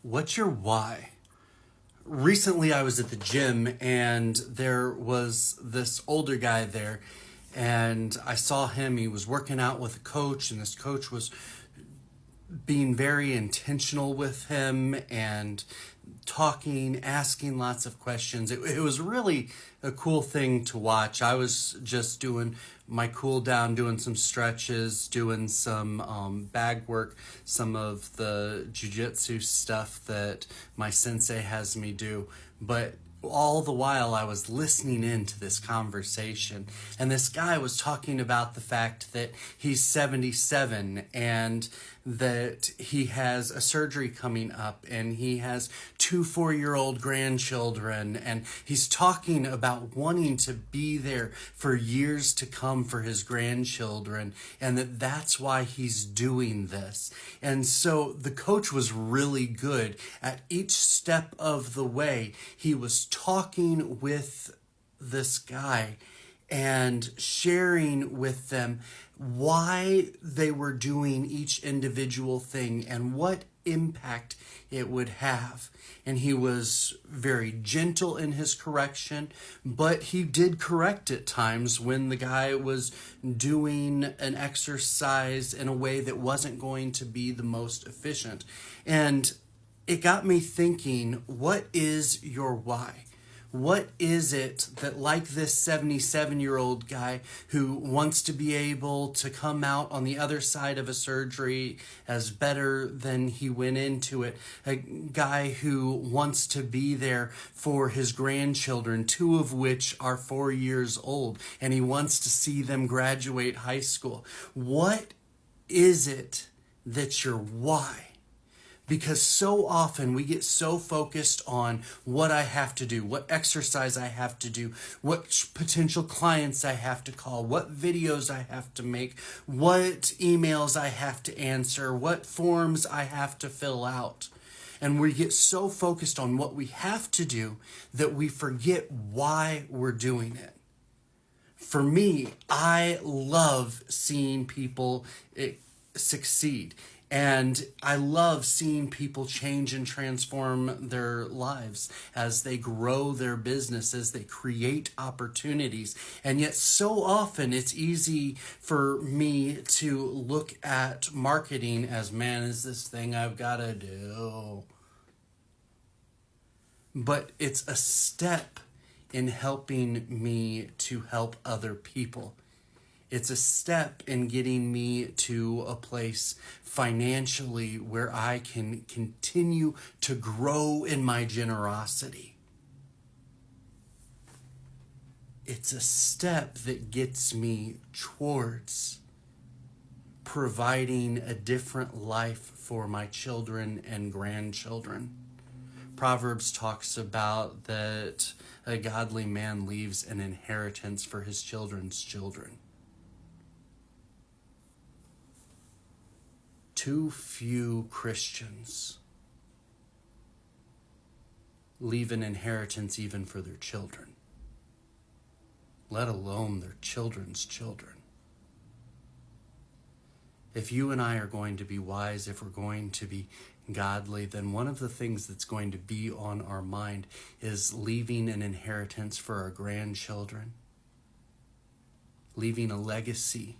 What's your why? Recently, I was at the gym and there was this older guy there, and I saw him. He was working out with a coach, and this coach was being very intentional with him and talking, asking lots of questions. It was really a cool thing to watch. I was just doing my cool down, doing some stretches, doing some bag work, some of the jujitsu stuff that my sensei has me do. But all the while I was listening into this conversation, and this guy was talking about the fact that he's 77 and that he has a surgery coming up, and he has 2 4-year-old grandchildren, and he's talking about wanting to be there for years to come for his grandchildren, and that's why he's doing this. And so the coach was really good at each step of the way. He was talking with this guy and sharing with them why they were doing each individual thing and what impact it would have. And he was very gentle in his correction, but he did correct at times when the guy was doing an exercise in a way that wasn't going to be the most efficient. And it got me thinking, what is your why? What is it that, like this 77-year-old guy who wants to be able to come out on the other side of a surgery as better than he went into it, a guy who wants to be there for his grandchildren, 2 of which are 4 years old, and he wants to see them graduate high school? What is it that's your why? Because so often we get so focused on what I have to do, what exercise I have to do, what potential clients I have to call, what videos I have to make, what emails I have to answer, what forms I have to fill out. And we get so focused on what we have to do that we forget why we're doing it. For me, I love seeing people succeed. And I love seeing people change and transform their lives as they grow their business, as they create opportunities. And yet so often it's easy for me to look at marketing as, man, is this thing I've got to do? But it's a step in helping me to help other people. It's a step in getting me to a place financially where I can continue to grow in my generosity. It's a step that gets me towards providing a different life for my children and grandchildren. Proverbs talks about that a godly man leaves an inheritance for his children's children. Too few Christians leave an inheritance even for their children, let alone their children's children. If you and I are going to be wise, if we're going to be godly, then one of the things that's going to be on our mind is leaving an inheritance for our grandchildren, leaving a legacy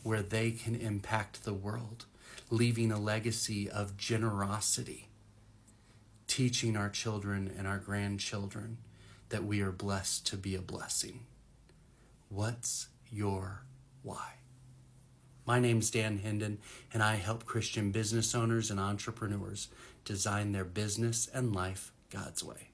where they can impact the world, leaving a legacy of generosity, teaching our children and our grandchildren that we are blessed to be a blessing. What's your why? My name's Dan Hendon, and I help Christian business owners and entrepreneurs design their business and life God's way.